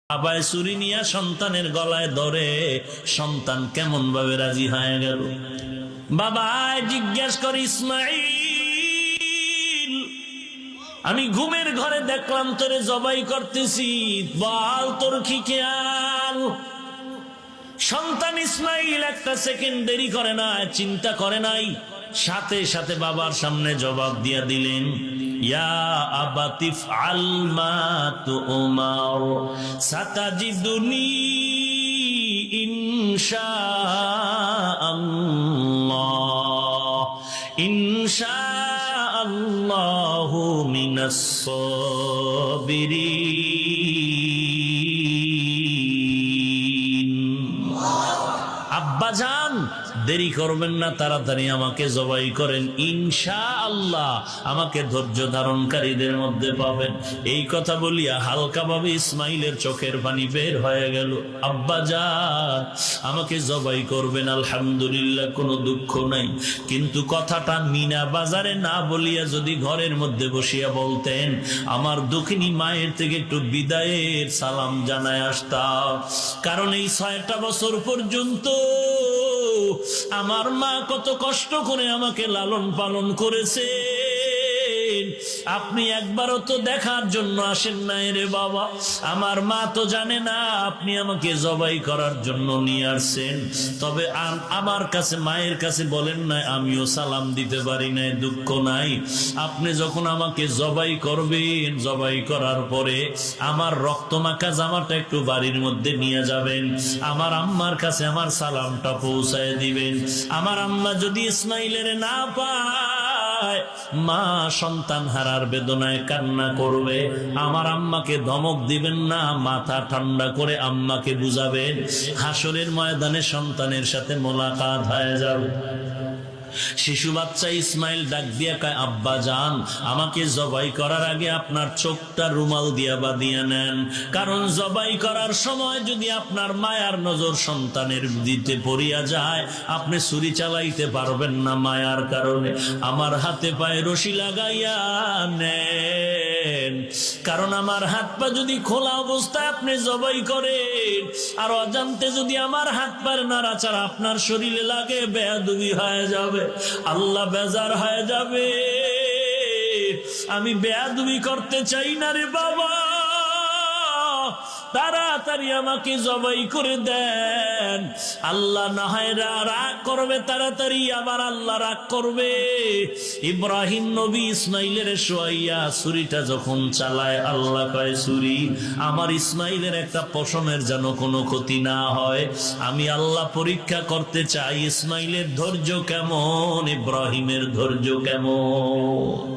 আবায় ছুরি নিয়া সন্তানের গলায় ধরে সন্তান কেমন ভাবে রাজি হয়ে গেল। বাবা জিজ্ঞেস করে, ইসমাইল, আমি ঘুমের ঘরে দেখলাম তোরে জবাই করতেছি, বল তোর কি খেয়াল? সন্তান ইসমাইল একটা সেকেন্ড দেরি করে না, চিন্তা করে নাই, সাথে সাথে বাবার সামনে জবাব দিয়া দিলেন, ইয়া আবাতি ইফআল মা তুমার সাতাজিদুনি ইনশাআল্লাহু মিনাস সাবিরিন। আব্বাজান দেরি করবেন না, তাড়াতাড়ি আমাকে জবাই করেন, ইনশাআল্লাহ আমাকে ধৈর্য ধারণকারীদের মধ্যে পাবেন। এই কথা বলিয়া হালকা ভাবে ইসমাইলের চোখের পানি বের হয়ে গেল। আব্বাজান আমাকে জবাই করবেন, আলহামদুলিল্লাহ, কোনো দুঃখ নাই, কিন্তু কথাটা মিনা বাজারে না বলিয়া যদি ঘরের মধ্যে বসিয়া বলতেন, আমার দুঃখিনী মায়ের থেকে একটু বিদায়ের সালাম জানায় আসতাম। কারণ এই 6টা বছর পর্যন্ত আমার মা কত কষ্ট করে আমাকে লালন পালন করেছে, আপনি একবারও তো দেখার জন্য আসেন নাই রে বাবা। আমার মা তো জানে না আপনি আমাকে জবাই করার জন্য নিয়ে আসছেন। তবে আমার কাছে, মায়ের কাছে বলেন নাই, আমিও সালাম দিতে পারি নাই, দুঃখ নাই। আপনি যখন আমাকে জবাই করবেন, জবাই করার পরে আমার রক্তমাখা জামাটা একটু বাড়ির মধ্যে নিয়ে যাবেন, আমার আম্মার কাছে আমার সালামটা পৌঁছায় দিবেন। আমার আম্মা যদি ইসমাইলের না পায়, মা সন্তান হারার বেদনায় কান্না করবে, আমার আম্মাকে ধমক দিবেন না, মাথা ঠান্ডা করে আম্মাকে বুঝাবেন। হাসরের ময়দানে সন্তানের সাথে মোলাকাত হয়ে যাবে। শিশু বাচ্চা ইসমাইল ডাক দিয়া কয়, আব্বা জান, আমাকে জবাই করার আগে আপনার চোখটা রুমাল দিয়া বাঁধিয়া নেন, কারণ জবাই করার সময় যদি আপনার মায়ার নজর সন্তানের দিতে পড়িয়া যায়, আপনি ছুরি চালাইতে পারবেন না মায়ার কারণে। আমার হাতে পায়ে রশি লাগাইয়া নেন, কারণ আমার হাত পা যদি খোলা অবস্থায় আপনি জবাই করেন আর অজান্তে যদি আমার হাত পায়ের নাড়াচাড়া আপনার শরীরে লাগে, বেয়াদবি হয়ে যাবে, আল্লাহ বেজার হয়ে যাবে। আমি বেয়াদবি করতে চাই না রে বাবা, তাড়াতাড়ি আমাকে জবাই করে দেন। আল্লাহ না হয় রাগ করবে তাড়াতাড়ি, আবার আল্লাহ রাগ করবে। ইব্রাহিম নবী ইসমাইলের শোয়াইয়া ছুরিটা যখন চালায়, আল্লাহ কয়, ছুরি আমার ইসমাইলের একটা পশমের যেন কোনো ক্ষতি না হয়। আমি আল্লাহ পরীক্ষা করতে চাই ইসমাইলের ধৈর্য কেমন, ইব্রাহিমের ধৈর্য কেমন।